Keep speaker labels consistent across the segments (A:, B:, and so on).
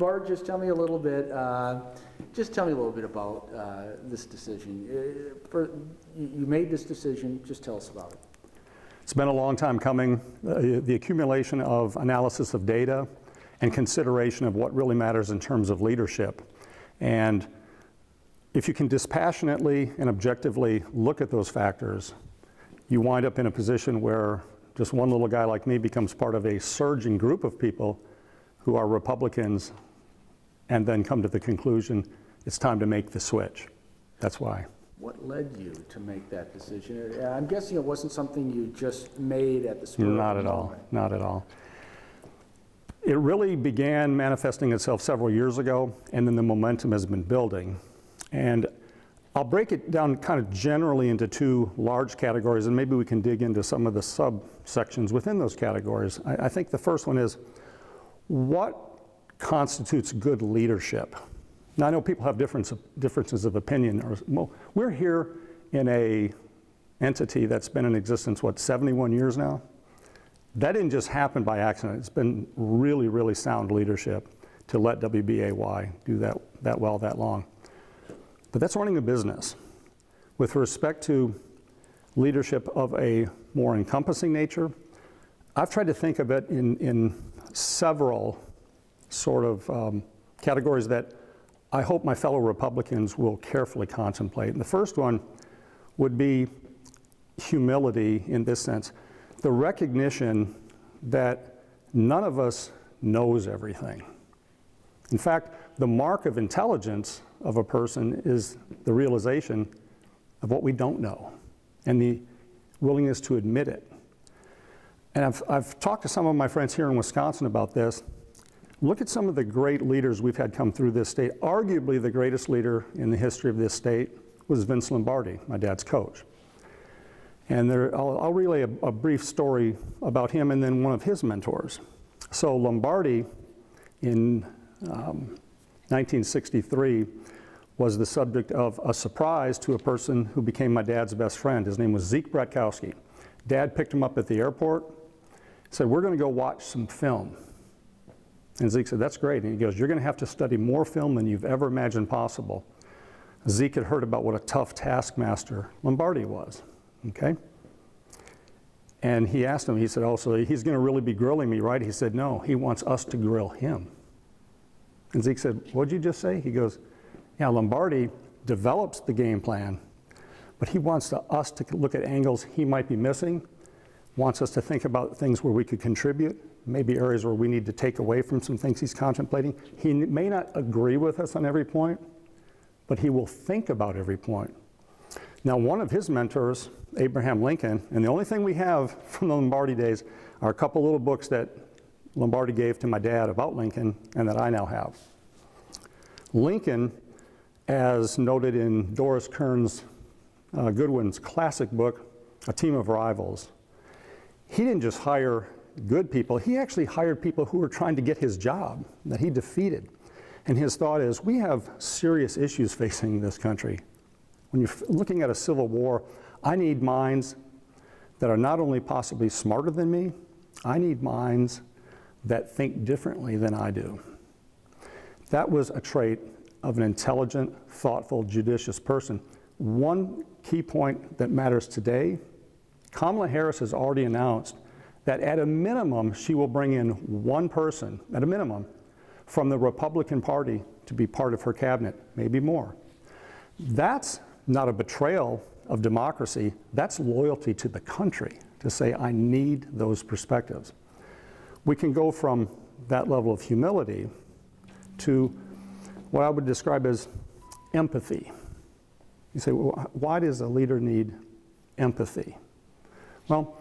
A: Bart, just tell me a little bit. About this decision. You made this decision. Just tell us about it.
B: It's been a long time coming. The accumulation of analysis of data and consideration of what really matters in terms of leadership. And if you can dispassionately and objectively look at those factors, you wind up in a position where just one little guy like me becomes part of a surging group of people who are Republicans and then come to the conclusion it's time to make the switch. That's why.
A: What led you to make that decision? I'm guessing it wasn't something you just made at the spur of the moment.
B: Not at all. It really began manifesting itself several years ago, and then the momentum has been building. And I'll break it down kind of generally into two large categories, and maybe we can dig into some of the subsections within those categories. I think the first one is, what constitutes good leadership? Now, I know people have differences of opinion. We're here in an entity that's been in existence, 71 years now? That didn't just happen by accident. It's been really, really sound leadership to let WBAY do that well that long. But that's running a business. With respect to leadership of a more encompassing nature, I've tried to think of it in several sort of categories that I hope my fellow Republicans will carefully contemplate. And the first one would be humility in this sense. The recognition that none of us knows everything. In fact, the mark of intelligence of a person is the realization of what we don't know and the willingness to admit it. And I've talked to some of my friends here in Wisconsin about this. Look at some of the great leaders we've had come through this state. Arguably the greatest leader in the history of this state was Vince Lombardi, my dad's coach. And I'll relay a brief story about him and then one of his mentors. So Lombardi in 1963 was the subject of a surprise to a person who became my dad's best friend. His name was Zeke Bratkowski. Dad picked him up at the airport, said, "We're going to go watch some film." And Zeke said, "That's great." And he goes, "You're going to have to study more film than you've ever imagined possible." Zeke had heard about what a tough taskmaster Lombardi was, okay? And he asked him, he said, "Oh, so he's going to really be grilling me, right?" He said, "No, he wants us to grill him." And Zeke said, "What'd you just say?" He goes, "Yeah, Lombardi develops the game plan, but he wants us to look at angles he might be missing, wants us to think about things where we could contribute, maybe areas where we need to take away from some things he's contemplating. He may not agree with us on every point, but he will think about every point." Now, one of his mentors, Abraham Lincoln, and the only thing we have from the Lombardi days are a couple little books that Lombardi gave to my dad about Lincoln and that I now have. Lincoln, as noted in Doris Kearns Goodwin's classic book, A Team of Rivals, he didn't just hire good people, he actually hired people who were trying to get his job that he defeated. And his thought is, we have serious issues facing this country. When you're looking at a civil war, I need minds that are not only possibly smarter than me, I need minds that think differently than I do. That was a trait of an intelligent, thoughtful, judicious person. One key point that matters today, Kamala Harris has already announced that at a minimum, she will bring in one person, at a minimum, from the Republican Party to be part of her cabinet, maybe more. That's not a betrayal of democracy, that's loyalty to the country, to say, I need those perspectives. We can go from that level of humility to what I would describe as empathy. You say, well, why does a leader need empathy? Well,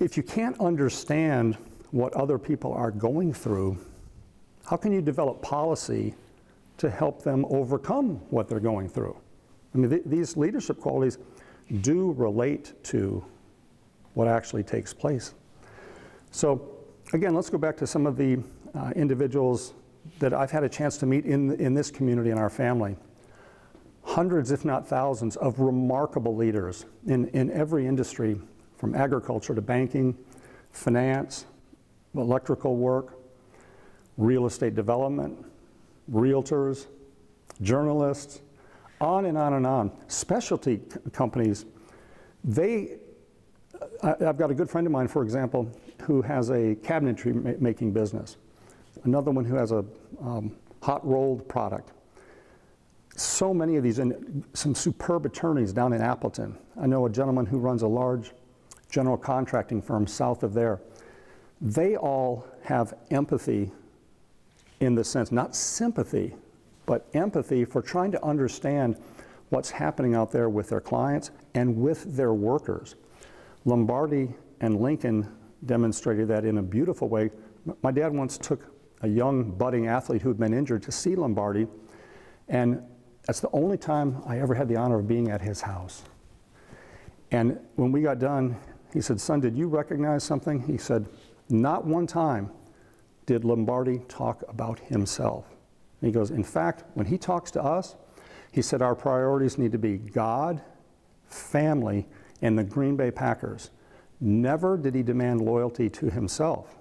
B: if you can't understand what other people are going through, how can you develop policy to help them overcome what they're going through? I mean, these leadership qualities do relate to what actually takes place. So again, let's go back to some of the individuals that I've had a chance to meet in this community, in our family. Hundreds, if not thousands, of remarkable leaders in every industry, from agriculture to banking, finance, electrical work, real estate development, realtors, journalists, on and on and on. Specialty companies, I've got a good friend of mine, for example, who has a cabinetry making business. Another one who has a hot rolled product. So many of these, and some superb attorneys down in Appleton. I know a gentleman who runs a large general contracting firm south of there. They all have empathy in the sense, not sympathy, but empathy for trying to understand what's happening out there with their clients and with their workers. Lombardi and Lincoln demonstrated that in a beautiful way. My dad once took a young budding athlete who had been injured to see Lombardi, and that's the only time I ever had the honor of being at his house. And when we got done, he said, "Son, did you recognize something?" He said, "Not one time did Lombardi talk about himself." And he goes, "In fact, when he talks to us," he said, "our priorities need to be God, family, and the Green Bay Packers." Never did he demand loyalty to himself.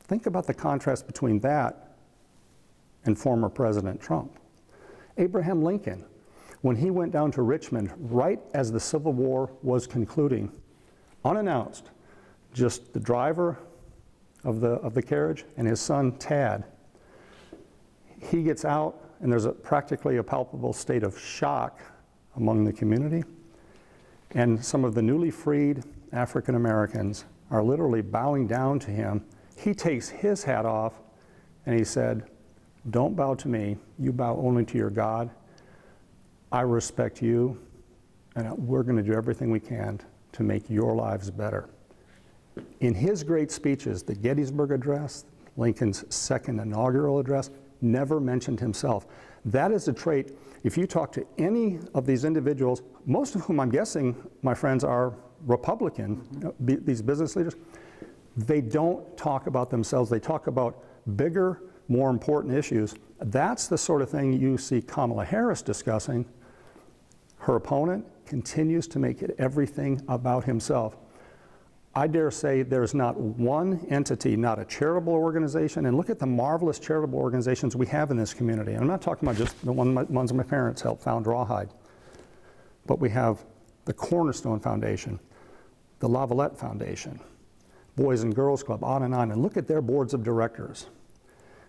B: Think about the contrast between that and former President Trump. Abraham Lincoln, when he went down to Richmond right as the Civil War was concluding, unannounced, just the driver of the carriage and his son Tad, he gets out and there's practically a palpable state of shock among the community. And some of the newly freed African Americans are literally bowing down to him. He takes his hat off and he said, "Don't bow to me, you bow only to your God. I respect you, and we're going to do everything we can to make your lives better." In his great speeches, the Gettysburg Address, Lincoln's second inaugural address, never mentioned himself. That is a trait, if you talk to any of these individuals, most of whom I'm guessing, my friends, are Republican, these business leaders, they don't talk about themselves. They talk about bigger, more important issues. That's the sort of thing you see Kamala Harris discussing. Her opponent continues to make it everything about himself. I dare say there's not one entity, not a charitable organization, and look at the marvelous charitable organizations we have in this community. And I'm not talking about just the ones my parents helped found, Rawhide, but we have the Cornerstone Foundation, the Lavalette Foundation, Boys and Girls Club, on, and look at their boards of directors.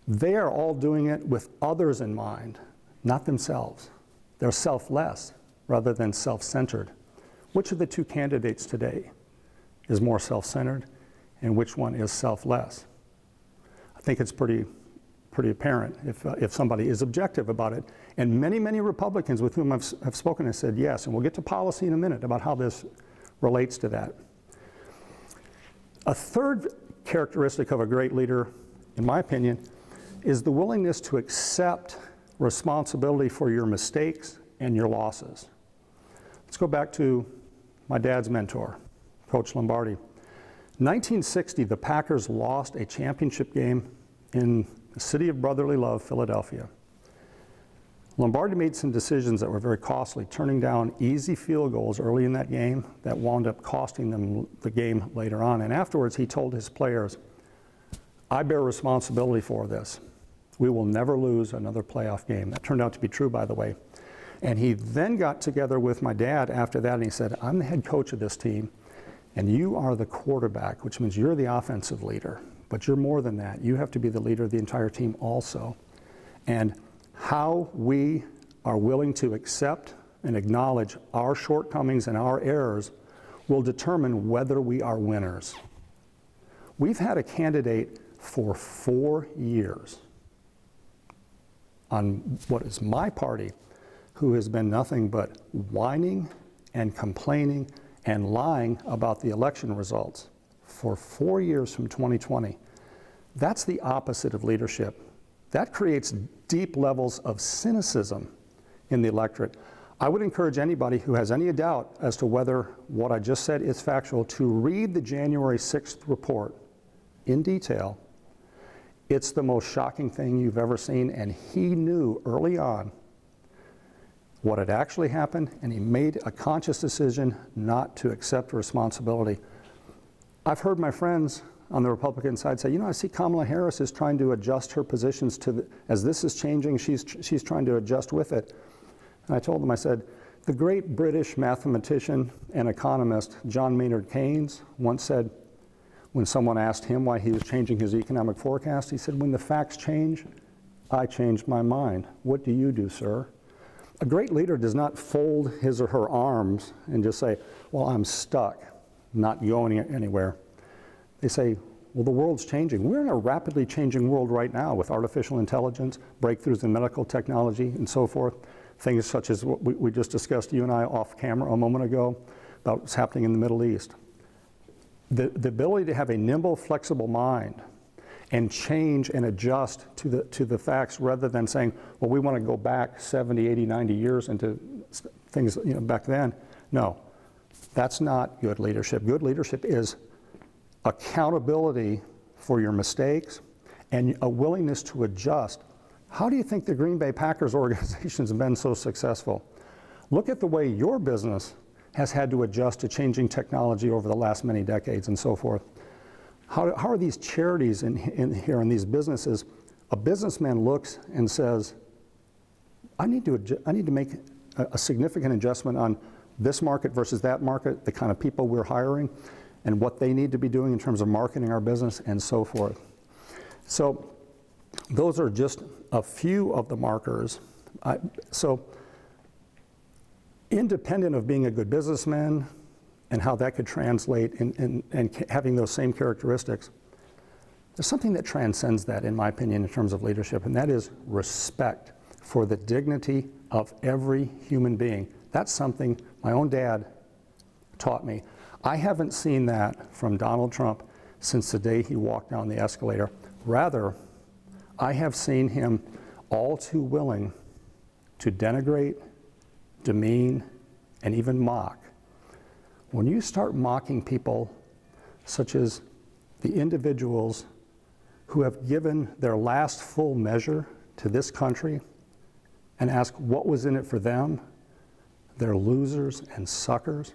B: They are all doing it with others in mind, not themselves. They're selfless rather than self-centered. Which of the two candidates today is more self-centered, and which one is selfless? I think it's pretty apparent if somebody is objective about it. And many Republicans with whom I've spoken have said yes, and we'll get to policy in a minute about how this relates to that. A third characteristic of a great leader, in my opinion, is the willingness to accept responsibility for your mistakes and your losses. Let's go back to my dad's mentor, Coach Lombardi. 1960, the Packers lost a championship game in the city of brotherly love, Philadelphia. Lombardi made some decisions that were very costly, turning down easy field goals early in that game that wound up costing them the game later on. And afterwards, he told his players, "I bear responsibility for this. We will never lose another playoff game." That turned out to be true, by the way. And he then got together with my dad after that and he said, "I'm the head coach of this team, and you are the quarterback, which means you're the offensive leader. But you're more than that. You have to be the leader of the entire team also. And how we are willing to accept and acknowledge our shortcomings and our errors will determine whether we are winners." We've had a candidate for 4 years on what is my party who has been nothing but whining and complaining and lying about the election results for 4 years from 2020. That's the opposite of leadership. That creates deep levels of cynicism in the electorate. I would encourage anybody who has any doubt as to whether what I just said is factual to read the January 6th report in detail. It's the most shocking thing you've ever seen, and he knew early on what had actually happened, and he made a conscious decision not to accept responsibility. I've heard my friends on the Republican side say, I see Kamala Harris is trying to adjust her positions as this is changing, she's trying to adjust with it. And I told them, I said, the great British mathematician and economist John Maynard Keynes once said, when someone asked him why he was changing his economic forecast, he said, when the facts change, I change my mind. What do you do, sir? A great leader does not fold his or her arms and just say, well, I'm stuck, not going anywhere. They say, well, the world's changing. We're in a rapidly changing world right now with artificial intelligence, breakthroughs in medical technology, and so forth. Things such as what we just discussed, you and I, off camera a moment ago, about what's happening in the Middle East. The ability to have a nimble, flexible mind and change and adjust to the facts rather than saying, well, we want to go back 70, 80, 90 years into things back then. No, that's not good leadership. Good leadership is accountability for your mistakes and a willingness to adjust. How do you think the Green Bay Packers organization has been so successful? Look at the way your business has had to adjust to changing technology over the last many decades and so forth. How are these charities in here and these businesses? A businessman looks and says, I need to make a significant adjustment on this market versus that market, the kind of people we're hiring, and what they need to be doing in terms of marketing our business and so forth. So those are just a few of the markers. So independent of being a good businessman and how that could translate and having those same characteristics, there's something that transcends that, in my opinion, in terms of leadership, and that is respect for the dignity of every human being. That's something my own dad taught me. I haven't seen that from Donald Trump since the day he walked down the escalator. Rather, I have seen him all too willing to denigrate, demean, and even mock. When you start mocking people, such as the individuals who have given their last full measure to this country and ask what was in it for them, they're losers and suckers.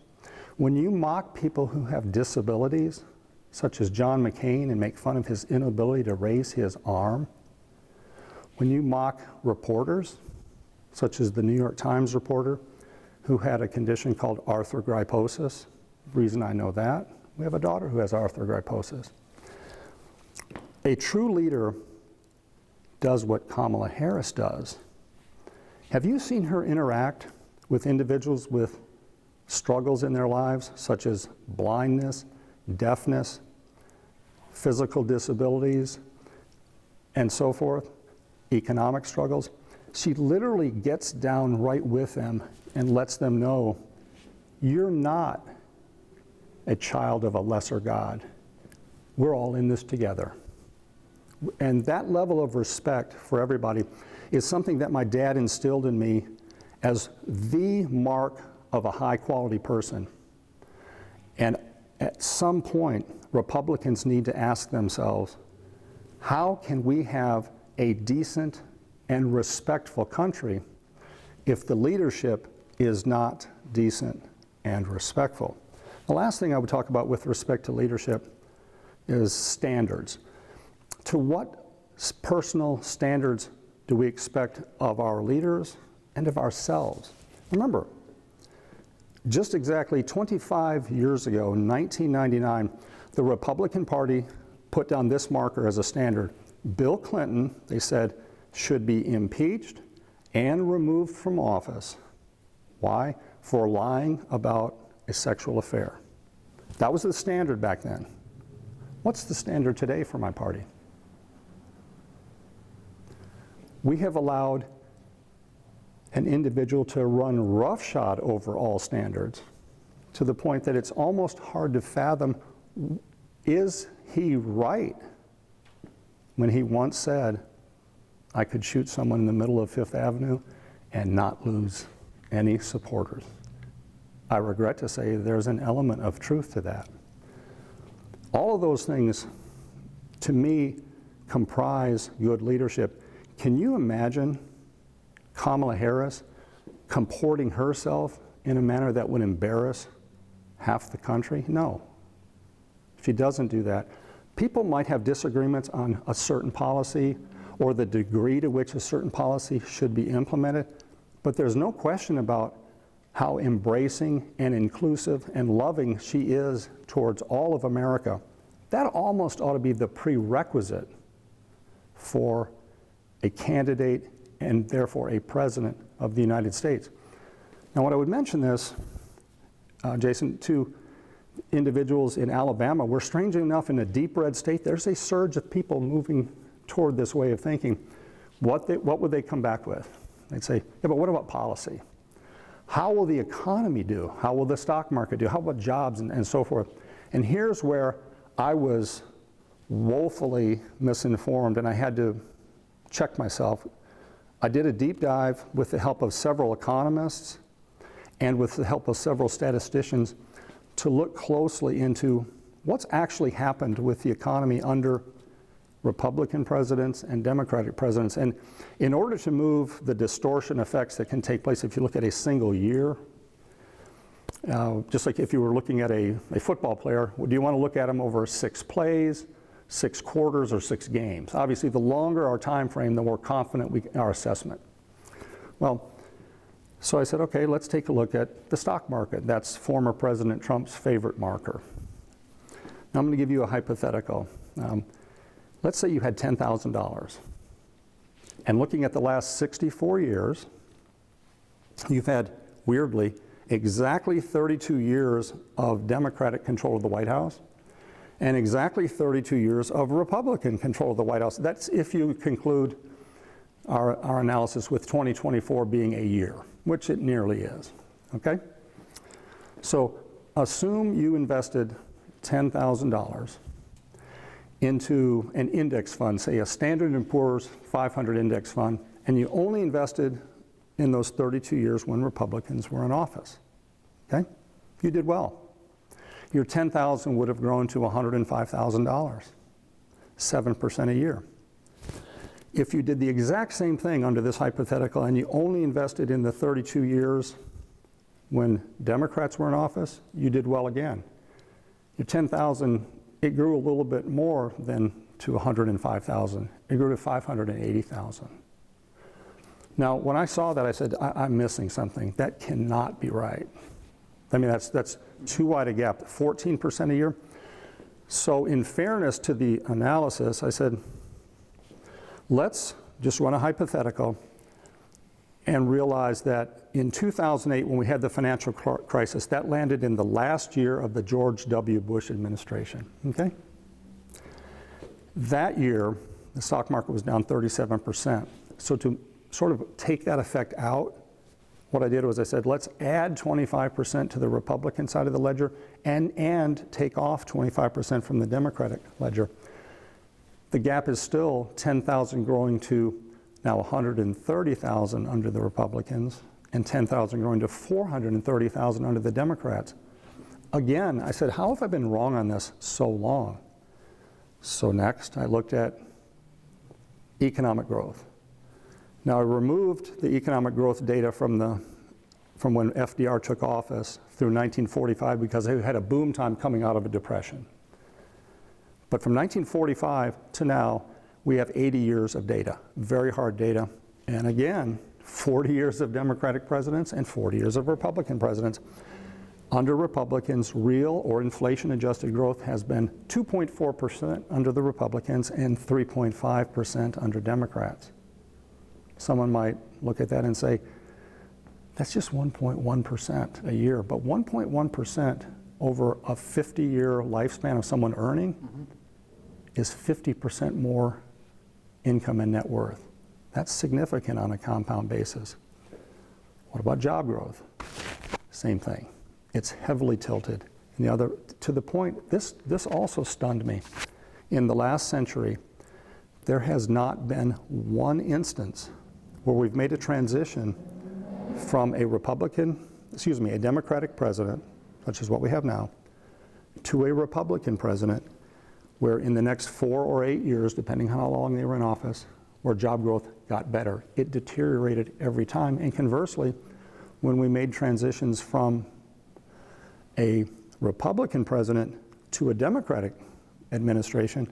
B: When you mock people who have disabilities, such as John McCain, and make fun of his inability to raise his arm, when you mock reporters, such as the New York Times reporter, who had a condition called arthrogryposis. The reason I know that, we have a daughter who has arthrogryposis. A true leader does what Kamala Harris does. Have you seen her interact with individuals with struggles in their lives, such as blindness, deafness, physical disabilities, and so forth, economic struggles? She literally gets down right with them and lets them know, you're not a child of a lesser God. We're all in this together. And that level of respect for everybody is something that my dad instilled in me as the mark of a high quality person. And at some point, Republicans need to ask themselves, how can we have a decent and respectful country if the leadership is not decent and respectful? The last thing I would talk about with respect to leadership is standards. To what personal standards do we expect of our leaders and of ourselves? Remember, just exactly 25 years ago, in 1999, the Republican Party put down this marker as a standard. Bill Clinton, they said, should be impeached and removed from office. Why? For lying about a sexual affair. That was the standard back then. What's the standard today for my party? We have allowed an individual to run roughshod over all standards to the point that it's almost hard to fathom, is he right when he once said, I could shoot someone in the middle of Fifth Avenue and not lose any supporters? I regret to say there's an element of truth to that. All of those things, to me, comprise good leadership. Can you imagine Kamala Harris comporting herself in a manner that would embarrass half the country? No. She doesn't do that. people might have disagreements on a certain policy or the degree to which a certain policy should be implemented, but there's no question about how embracing and inclusive and loving she is towards all of America. That almost ought to be the prerequisite for a candidate and therefore a president of the United States. Now, when I would mention this, Jason, to individuals in Alabama, where strangely enough in a deep red state, there's a surge of people moving toward this way of thinking. What would they come back with? They'd say, yeah, but what about policy? How will the economy do? How will the stock market do? How about jobs and so forth? And here's where I was woefully misinformed, and I had to check myself. I did a deep dive with the help of several economists and with the help of several statisticians to look closely into what's actually happened with the economy under Republican presidents and Democratic presidents. And in order to move the distortion effects that can take place if you look at a single year, just like if you were looking at a football player, do you want to look at them over 6 plays, 6 quarters, or 6 games? Obviously, the longer our time frame, the more confident our assessment. Well, so I said, okay, let's take a look at the stock market. That's former President Trump's favorite marker. Now I'm going to give you a hypothetical. Let's say you had $10,000. And looking at the last 64 years, you've had, weirdly, exactly 32 years of Democratic control of the White House and exactly 32 years of Republican control of the White House. That's if you conclude our analysis with 2024 being a year, which it nearly is, okay? So assume you invested $10,000 into an index fund, say a Standard & Poor's 500 index fund, and you only invested in those 32 years when Republicans were in office, okay? You did well. Your $10,000 would have grown to $105,000, 7% a year. If you did the exact same thing under this hypothetical and you only invested in the 32 years when Democrats were in office, you did well again. Your $10,000, it grew a little bit more than to $105,000. It grew to $580,000. Now, when I saw that, I said, I'm missing something. That cannot be right. I mean, that's too wide a gap, 14% a year. So in fairness to the analysis, I said, let's just run a hypothetical and realize that in 2008, when we had the financial crisis, that landed in the last year of the George W. Bush administration, okay? That year, the stock market was down 37%. So to sort of take that effect out, what I did was I said, let's add 25% to the Republican side of the ledger and take off 25% from the Democratic ledger. The gap is still 10,000 growing to now 130,000 under the Republicans and 10,000 growing to 430,000 under the Democrats. Again, I said, how have I been wrong on this so long? So next, I looked at economic growth. Now, I removed the economic growth data from when FDR took office through 1945 because they had a boom time coming out of a depression. But from 1945 to now, we have 80 years of data, very hard data. And again, 40 years of Democratic presidents and 40 years of Republican presidents. Under Republicans, real or inflation-adjusted growth has been 2.4% under the Republicans and 3.5% under Democrats. Someone might look at that and say, that's just 1.1% a year. But 1.1% over a 50-year lifespan of someone earning is 50% more income and net worth. That's significant on a compound basis. What about job growth? Same thing. It's heavily tilted. And to the point, this also stunned me. In the last century, there has not been one instance where we've made a transition from a Democratic president, such as what we have now, to a Republican president, where in the next 4 or 8 years, depending on how long they were in office, where job growth got better. It deteriorated every time. And conversely, when we made transitions from a Republican president to a Democratic administration,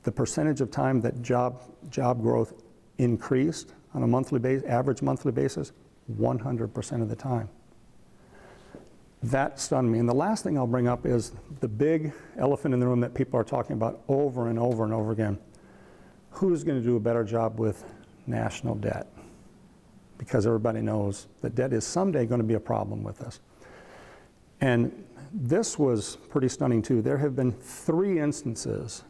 B: the percentage of time that job growth increased on a monthly basis, average monthly basis, 100% of the time. That stunned me. And the last thing I'll bring up is the big elephant in the room that people are talking about over and over and over again. Who's going to do a better job with national debt? Because everybody knows that debt is someday going to be a problem with us. And this was pretty stunning too. There have been 3 instances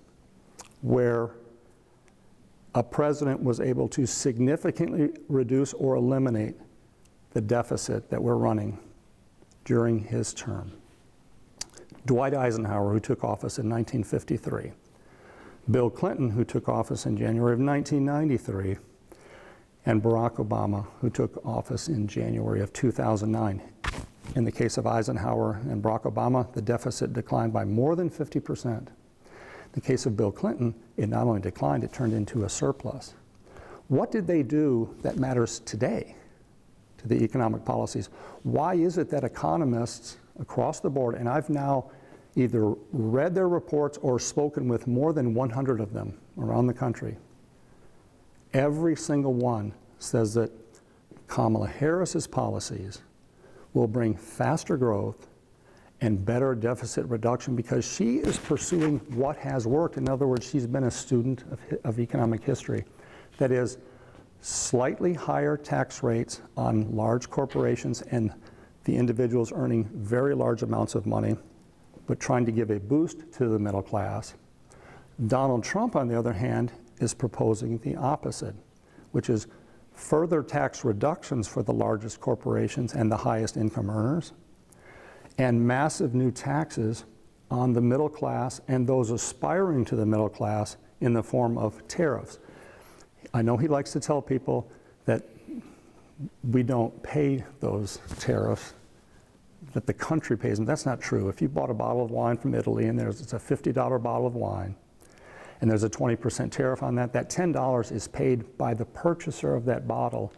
B: where a president was able to significantly reduce or eliminate the deficit that we're running during his term. Dwight Eisenhower, who took office in 1953. Bill Clinton, who took office in January of 1993. And Barack Obama, who took office in January of 2009. In the case of Eisenhower and Barack Obama, the deficit declined by more than 50%. In the case of Bill Clinton, it not only declined, it turned into a surplus. What did they do that matters today to the economic policies? Why is it that economists across the board, and I've now either read their reports or spoken with more than 100 of them around the country, every single one says that Kamala Harris's policies will bring faster growth and better deficit reduction because she is pursuing what has worked. In other words, she's been a student of economic history. That is, slightly higher tax rates on large corporations and the individuals earning very large amounts of money, but trying to give a boost to the middle class. Donald Trump, on the other hand, is proposing the opposite, which is further tax reductions for the largest corporations and the highest income earners, and massive new taxes on the middle class and those aspiring to the middle class in the form of tariffs. I know he likes to tell people that we don't pay those tariffs, that the country pays them. That's not true. If you bought a bottle of wine from Italy and it's a $50 bottle of wine, and there's a 20% tariff on that, that $10 is paid by the purchaser of that bottle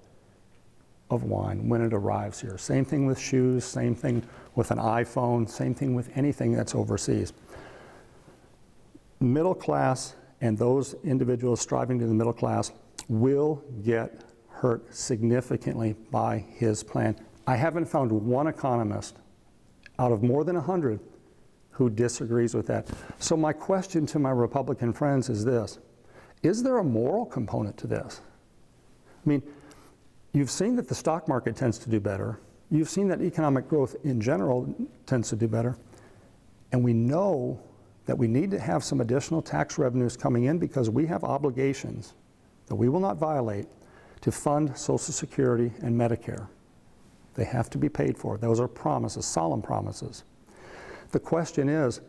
B: of wine when it arrives here. Same thing with shoes, same thing with an iPhone, same thing with anything that's overseas. Middle class and those individuals striving to the middle class will get hurt significantly by his plan. I haven't found one economist out of more than 100 who disagrees with that. So my question to my Republican friends is this: is there a moral component to this? I mean, you've seen that the stock market tends to do better. You've seen that economic growth in general tends to do better. And we know that we need to have some additional tax revenues coming in because we have obligations that we will not violate to fund Social Security and Medicare. They have to be paid for. Those are promises, solemn promises. The question is,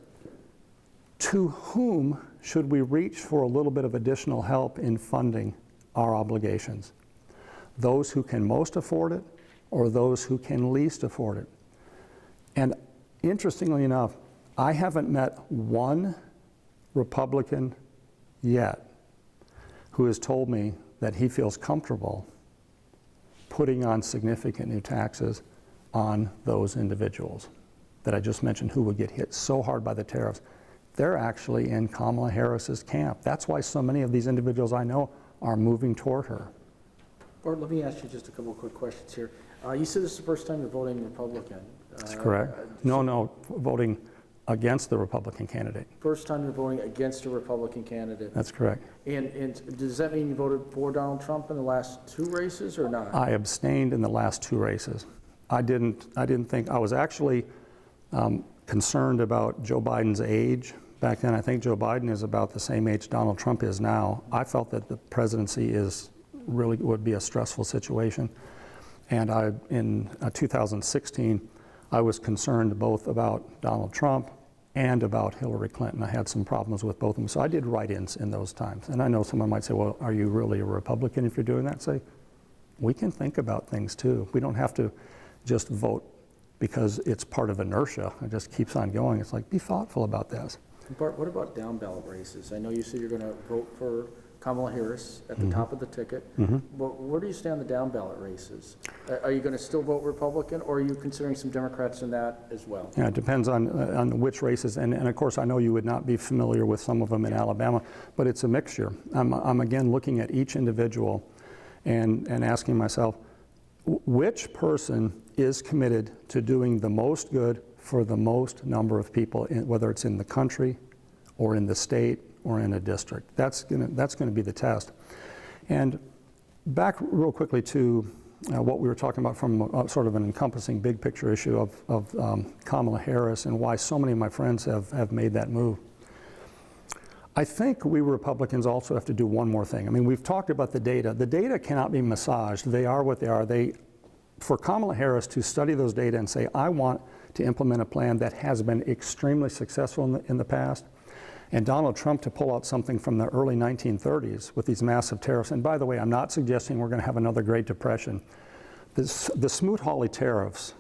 B: to whom should we reach for a little bit of additional help in funding our obligations? Those who can most afford it or those who can least afford it? And interestingly enough, I haven't met one Republican yet who has told me that he feels comfortable putting on significant new taxes on those individuals that I just mentioned who would get hit so hard by the tariffs. They're actually in Kamala Harris's camp. That's why so many of these individuals I know are moving toward her.
A: Bart, let me ask you just a couple of quick questions here. You said this is the first time you're voting Republican.
B: That's correct. No, voting against the Republican candidate.
A: First time you're voting against a Republican candidate.
B: That's correct.
A: And does that mean you voted for Donald Trump in the last 2 races or not?
B: I abstained in the last 2 races. I didn't think, I was actually concerned about Joe Biden's age. Back then, I think Joe Biden is about the same age Donald Trump is now. I felt that the presidency would be a stressful situation. And in 2016, I was concerned both about Donald Trump and about Hillary Clinton. I had some problems with both of them. So I did write-ins in those times. And I know someone might say, well, are you really a Republican if you're doing that? Say, we can think about things too. We don't have to just vote because it's part of inertia. It just keeps on going. It's like, be thoughtful about this.
A: Bart, what about down ballot races? I know you said you're going to vote for Kamala Harris at the top of the ticket. But where do you stand on the down ballot races? Are you going to still vote Republican, or are you considering some Democrats in that as well?
B: Yeah, it depends on which races, and of course I know you would not be familiar with some of them in Alabama, but it's a mixture. I'm again looking at each individual and asking myself, which person is committed to doing the most good for the most number of people, whether it's in the country or in the state or in a district. That's gonna be the test. And back real quickly to what we were talking about from sort of an encompassing big picture issue of Kamala Harris and why so many of my friends have made that move. I think we Republicans also have to do one more thing. I mean, we've talked about the data. The data cannot be massaged. They are what they are. For Kamala Harris to study those data and say, I want to implement a plan that has been extremely successful in the past, and Donald Trump to pull out something from the early 1930s with these massive tariffs. And by the way, I'm not suggesting we're going to have another Great Depression. The Smoot-Hawley tariffs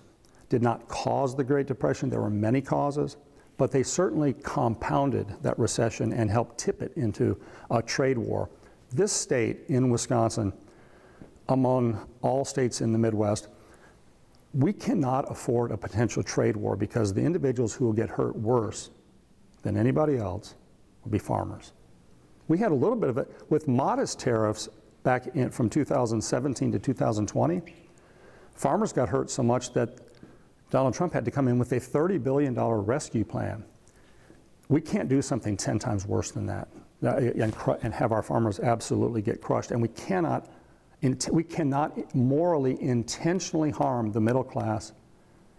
B: did not cause the Great Depression. There were many causes, but they certainly compounded that recession and helped tip it into a trade war. This state in Wisconsin, among all states in the Midwest, we cannot afford a potential trade war because the individuals who will get hurt worse than anybody else will be farmers. We had a little bit of it with modest tariffs back from 2017 to 2020. Farmers got hurt so much that Donald Trump had to come in with a $30 billion rescue plan. We can't do something 10 times worse than that and have our farmers absolutely get crushed. And we cannot morally intentionally harm the middle class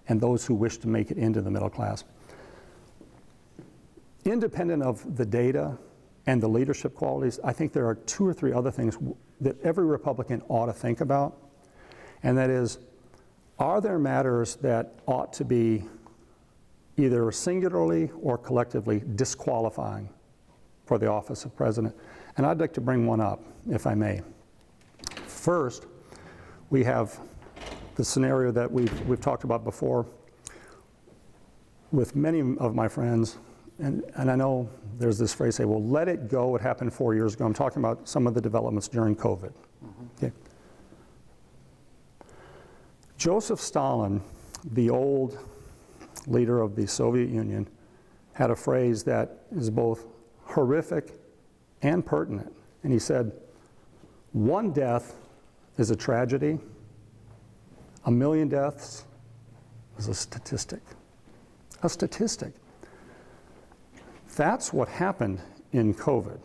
B: and those who wish to make it into the middle class. Independent of the data and the leadership qualities, I think there are 2 or 3 other things that every Republican ought to think about. And that is, are there matters that ought to be either singularly or collectively disqualifying for the office of president? And I'd like to bring one up, if I may. First, we have the scenario that we've talked about before with many of my friends. And I know there's this phrase, say, well, let it go. It happened 4 years ago. I'm talking about some of the developments during COVID. Okay. Joseph Stalin, the old leader of the Soviet Union, had a phrase that is both horrific and pertinent. And he said, one death is a tragedy. 1 million deaths is a statistic. A statistic. That's what happened in COVID.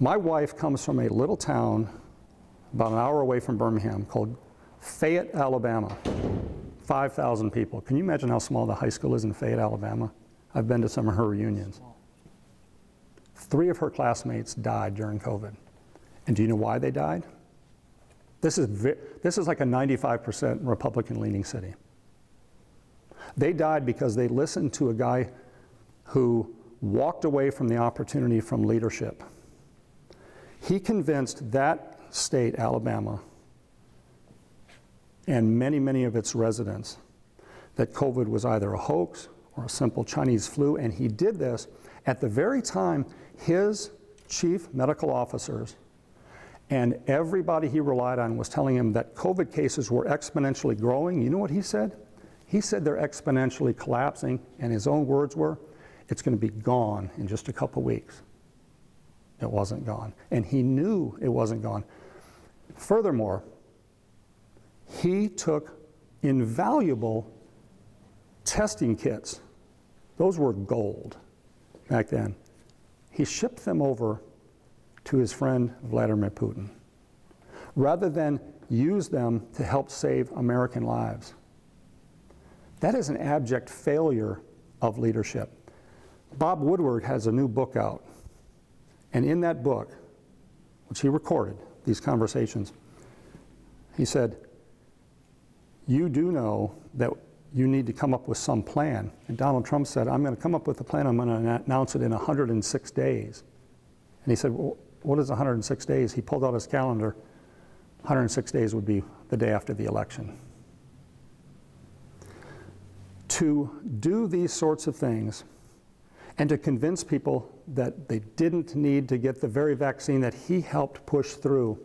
B: My wife comes from a little town about an hour away from Birmingham called Fayette, Alabama. 5,000 people. Can you imagine how small the high school is in Fayette, Alabama? I've been to some of her reunions. 3 of her classmates died during COVID. And do you know why they died? This is like a 95% Republican-leaning city. They died because they listened to a guy who walked away from the opportunity from leadership. He convinced that state, Alabama, and many, many of its residents that COVID was either a hoax or a simple Chinese flu, and he did this at the very time his chief medical officers and everybody he relied on was telling him that COVID cases were exponentially growing. You know what he said? He said they're exponentially collapsing, and his own words were, it's going to be gone in just a couple weeks. It wasn't gone. And he knew it wasn't gone. Furthermore, he took invaluable testing kits. Those were gold back then. He shipped them over to his friend Vladimir Putin, rather than use them to help save American lives. That is an abject failure of leadership. Bob Woodward has a new book out, and in that book, which he recorded, these conversations, he said, you do know that you need to come up with some plan. And Donald Trump said, I'm going to come up with a plan, I'm going to announce it in 106 days. And he said, well, what is 106 days? He pulled out his calendar. 106 days would be the day after the election. To do these sorts of things and to convince people that they didn't need to get the very vaccine that he helped push through.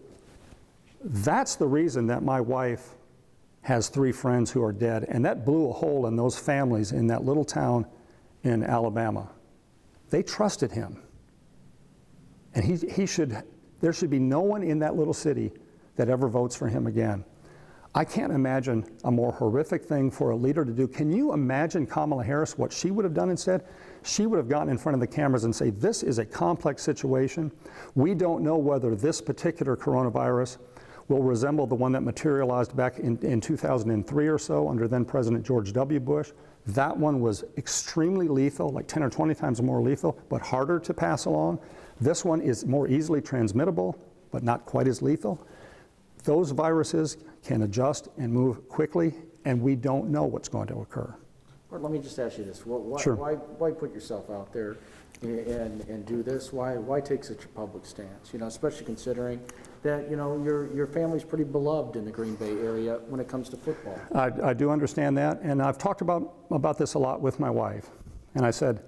B: That's the reason that my wife has 3 friends who are dead, and that blew a hole in those families in that little town in Alabama. They trusted him. And there should be no one in that little city that ever votes for him again. I can't imagine a more horrific thing for a leader to do. Can you imagine Kamala Harris, what she would have done instead? She would have gotten in front of the cameras and say, this is a complex situation. We don't know whether this particular coronavirus will resemble the one that materialized back in 2003 or so under then President George W. Bush. That one was extremely lethal, like 10 or 20 times more lethal, but harder to pass along. This one is more easily transmittable, but not quite as lethal. Those viruses can adjust and move quickly, and we don't know what's going to occur.
A: Bart, let me just ask you this.
B: Sure.
A: Why put yourself out there and do this? Why take such a public stance? You know, especially considering that, you know, your family's pretty beloved in the Green Bay area when it comes to football.
B: I do understand that, and I've talked about this a lot with my wife. And I said,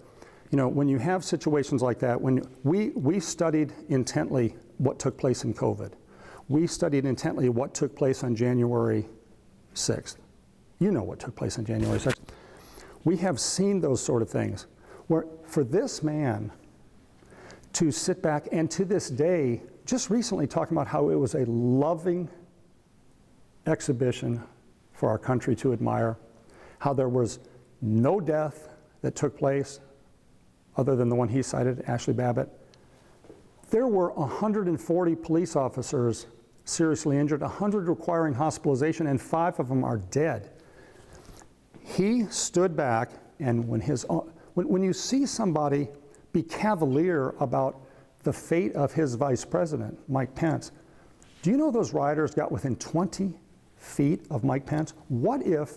B: you know, when you have situations like that, when we studied intently what took place in COVID. We studied intently what took place on January 6th. You know what took place on January 6th. We have seen those sort of things where for this man to sit back and to this day, just recently talking about how it was a loving exhibition for our country to admire, how there was no death that took place other than the one he cited, Ashley Babbitt. There were 140 police officers seriously injured, 100 requiring hospitalization, and 5 of them are dead. He stood back, and when you see somebody be cavalier about the fate of his vice president, Mike Pence, do you know those rioters got within 20 feet of Mike Pence? What if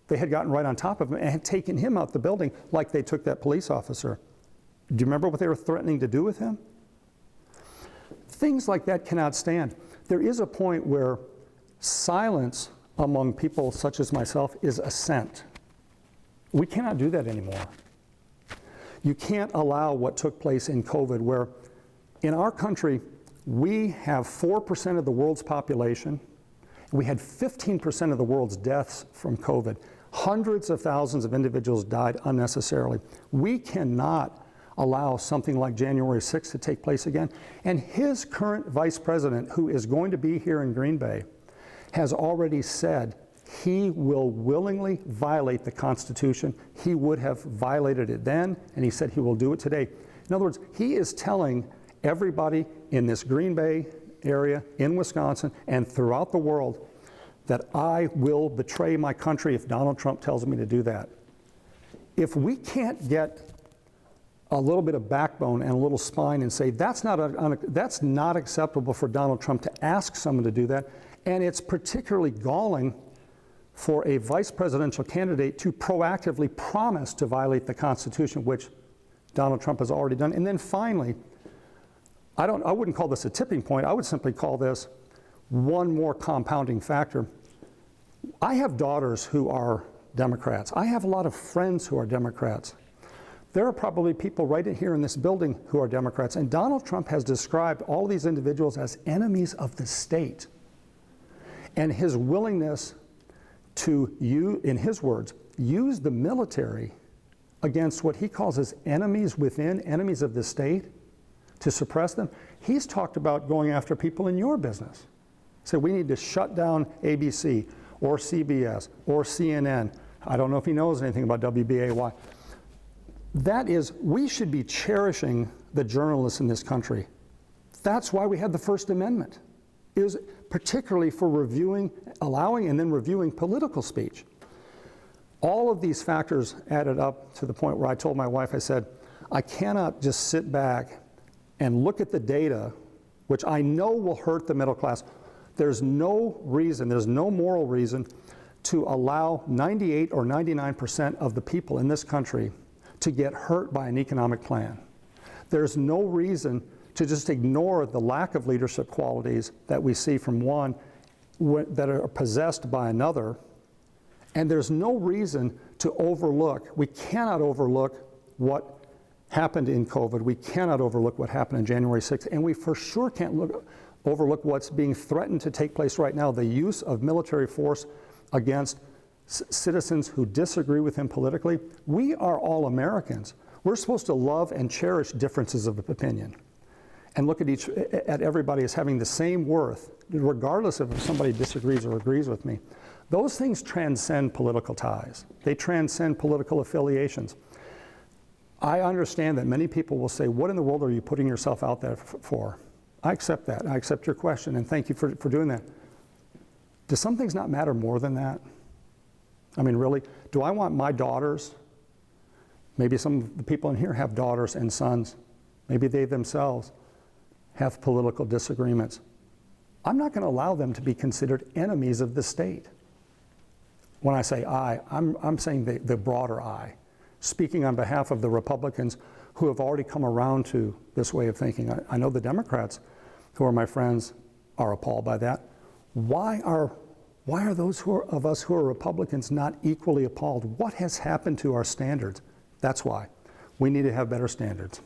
B: they had gotten right on top of him and had taken him out the building like they took that police officer? Do you remember what they were threatening to do with him? Things like that cannot stand. There is a point where silence among people such as myself is assent. We cannot do that anymore. You can't allow what took place in COVID, where in our country, we have 4% of the world's population. We had 15% of the world's deaths from COVID. Hundreds of thousands of individuals died unnecessarily. We cannot allow something like January 6th to take place again. And his current vice president, who is going to be here in Green Bay, has already said he will willingly violate the Constitution. He would have violated it then, and he said he will do it today. In other words, he is telling everybody in this Green Bay area, in Wisconsin, and throughout the world that I will betray my country if Donald Trump tells me to do that. If we can't get a little bit of backbone and a little spine and say that's not acceptable for Donald Trump to ask someone to do that, and it's particularly galling for a vice presidential candidate to proactively promise to violate the Constitution, which Donald Trump has already done. And then finally, I wouldn't call this a tipping point. I would simply call this one more compounding factor. I have daughters who are Democrats. I have a lot of friends who are Democrats. There are probably people right here in this building who are Democrats, and Donald Trump has described all these individuals as enemies of the state. And his willingness to, in his words, use the military against what he calls his enemies within, enemies of the state, to suppress them. He's talked about going after people in your business. So we need to shut down ABC or CBS or CNN. I don't know if he knows anything about WBAY. That is, we should be cherishing the journalists in this country. That's why we had the First Amendment. It was particularly for reviewing, allowing and then reviewing political speech. All of these factors added up to the point where I told my wife, I said, I cannot just sit back and look at the data, which I know will hurt the middle class. There's no reason, there's no moral reason to allow 98 or 99% of the people in this country to get hurt by an economic plan. There's no reason to just ignore the lack of leadership qualities that we see from one that are possessed by another. And there's no reason to overlook, we cannot overlook what happened in COVID. We cannot overlook what happened on January 6th, and we for sure can't overlook what's being threatened to take place right now, the use of military force against citizens who disagree with him politically. We are all Americans. We're supposed to love and cherish differences of opinion and look at everybody as having the same worth, regardless of if somebody disagrees or agrees with me. Those things transcend political ties. They transcend political affiliations. I understand that many people will say, what in the world are you putting yourself out there for? I accept that. I accept your question, and thank you for doing that. Do some things not matter more than that? I mean, really, do I want my daughters, maybe some of the people in here have daughters and sons, maybe they themselves have political disagreements. I'm not going to allow them to be considered enemies of the state. When I say I, I'm saying the broader I, speaking on behalf of the Republicans who have already come around to this way of thinking. I know the Democrats, who are my friends, are appalled by that. Why are those of us who are Republicans not equally appalled? What has happened to our standards? That's why. We need to have better standards.